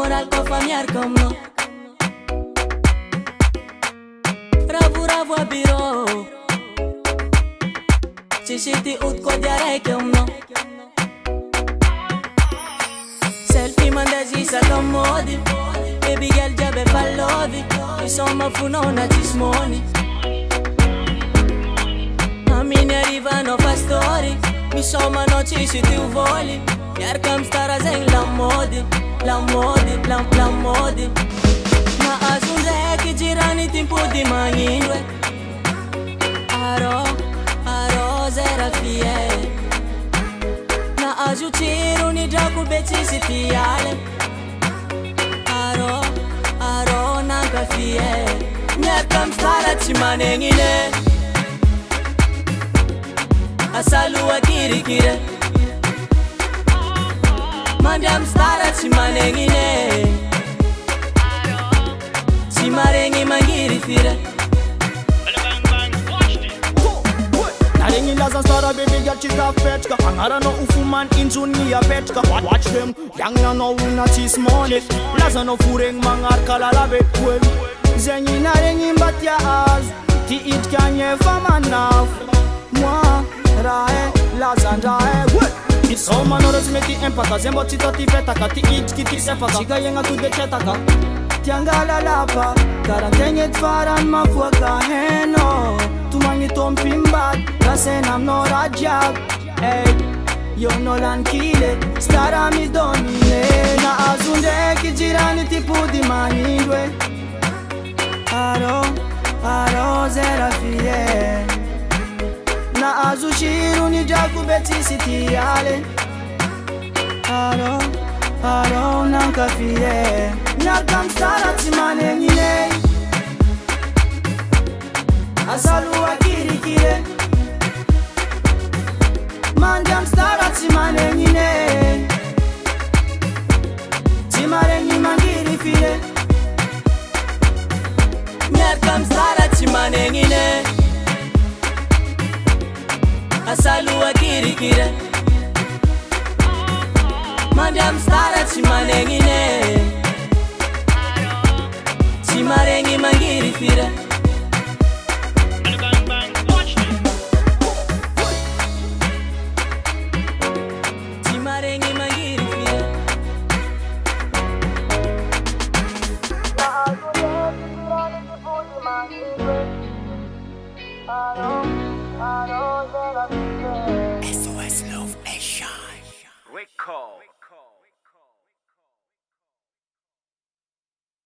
moral ko familiar comme non. Ravu a biro Chichiti ut ko diarei comme non. Selfie mandaji sa commodi. Baby girl jabe fallovi. Insomma funona cismoni. A mine arrivano fastori. Insomma no ci si tu voli. Iar cam stara zen la modi. La modi. Ma ajunge che girani timpo di manindue. Aro zera fie. Na ajuciru ni dracu beci si tiale. Aro nanka fie. Iar cam stara ci manengine. Asalu a kirikire. Mandiam stara ci manengine. Ci marengi mangiri fire. Narengi laza stara baby girl chika fetchka. Angara no ufuman injuni ya petchka. Watch them, yang na no una cheese money. Laza no fureng mangar kalala betwen. Zengi narengi mbatia az. Ti it kanye famanaf. Moi, rae, laza rae. Soma no rozmeti empaka. Zembo chito ti petaka. Ti it kiti sefaka. Chiga yenga tu de chetaka. Tiangala lapa, karantenyet faran mafuaka heno. Tumangi tompimbat, rasenam no rajab. Ey, yo no lankile, stara mi domine. Na azunde ki jirani tipu di manindwe. Aro zera fie. Na azushiru ni jaku beti sitiale. Aro nanka fie. Nyakam stara timane ngine. Asalu a kirikire. Mandiam stara timane ngine. Timare ni mangiri fie. Nyakam stara timane ngine. Asalu a kirikire. Mandiam stara ci manengine. Ci marengi mangiri fire. Ci marengi mangiri fire. SOS Love Nation. Recall.